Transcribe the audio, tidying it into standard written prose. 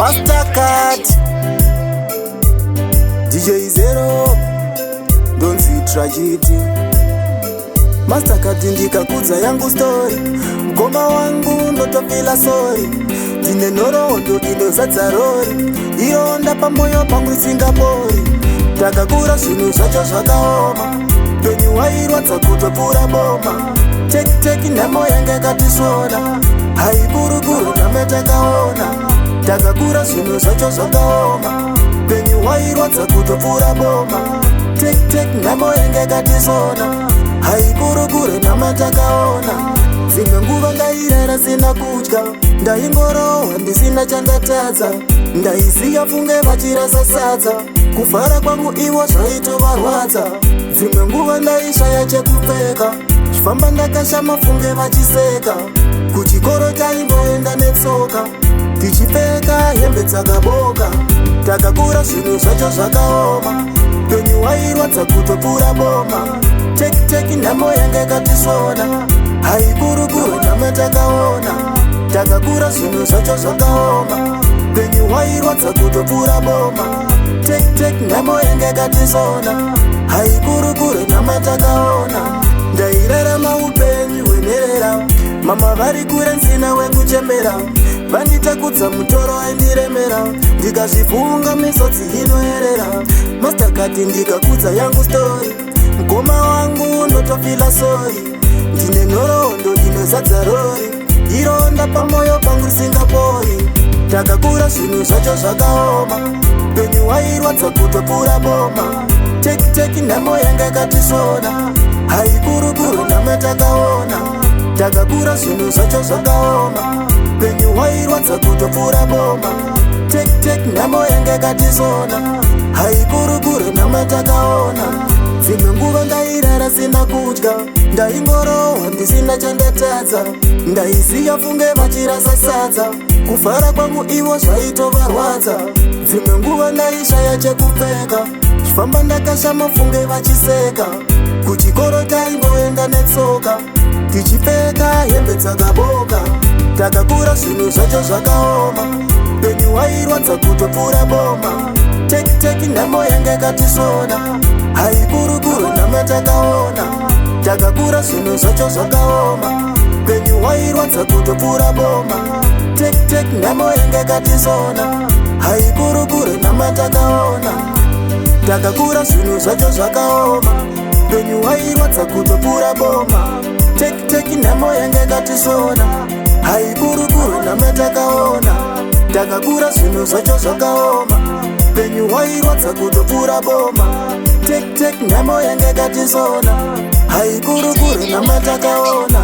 Mastercard DJ Zero Donzi Tragedy. Mastercard ndikakudza yangu story, mkoma wangu ndotopila sorry, ndine nhoroondo inozadza rori, ironda pamoyo pangu Singapore. Takakura zvinhu zvacho zvakaoma, penyu wairwadza kutopfuura boma. Teki nhamo yange yakatisvona, haikurukuru nhamo takaona. Takakura zvinhu zvacho zvakaoma, penyu wairwadza kutopfuura boma. Teki nhamo yange yakatisvona, haikurukuru nhamo takaona. Dzimwe nguva ndairara sina kudya, ndaingorohwa ndisina chandatadza, ndaiziya funge vachirasa sadza, kufara kwangu ivo zvaitovarwadza. Dzimwe nguva ndaishaya chekupfeka, chifamba ndakashama funge vachiseka, kuchikoro taimboenda netsoka, tichipfeka hembe dzakaboka. Takakura zvinhu zvacho zvakaoma, penyu wairwadza kutopfuura boma. Teki nhamo yange yakatisvona, haikurukuru nhamo takaona. Takakura zvinhu zvacho zvakaoma, penyu wairwadza kutopfuura boma. Teki nhamo yange yakatisvona, haikurukuru nhamo takaona. Ndairarama upenyu hwenherera, mama vari kure nsina wekuchembera, vanditakudza mutoro aindiremera, ndikazvifunga misodzi inoerera. Mastercard ndikakudza yangu story, mkoma wangu ndotofila sori, ndine nhoroondo inozadza rori, ironda pamoyo pangu Singapore. Takakura zvinhu zvacho zvakaoma, penyu wairwadza kutopfuura boma. Teki nhamo yange yakatisvona, haikurukuru nhamo takaona. Takakura zvinhu zvacho zvakaoma, penyu wairwadza kutopfuura boma. Teki nhamo yange yakatisvona, haikurukuru nhamo takaona. Dzimwe nguva ndairara sina kudya, ndaingorohwa ndisina chandatadza, ndaiziya funge vachirasa sadza, kufara kwangu ivo zvaitovarwadza. Dzimwe nguva ndaishaya chekupfeka, chifamba ndakashama funge vachiseka, kuchikoro taimboenda netsoka, tichipfeka hembe dzakaboka. Takakura zvinhu zvacho zvakaoma, penyu wairwadza kutopfuura boma. Teki nhamo yange yakatisvona, haikurukuru nhamo takaona. Takakura zvinhu zvacho zvakaoma, penyu wairwadza kutopfuura boma. Teki nhamo yange yakatisvona, haikurukuru nhamo takaona. Takakura zvinhu zvacho zvakaoma, penyu wairwadza kutopfuura boma. Teki nhamo yange yakatisvona, haikurukuru nhamo takaona. Takakura zvinhu zvacho zvakaoma, penyu wairwadza kutopfuura boma. Teki nhamo yange yakatisvona, haikurukuru nhamo takaona.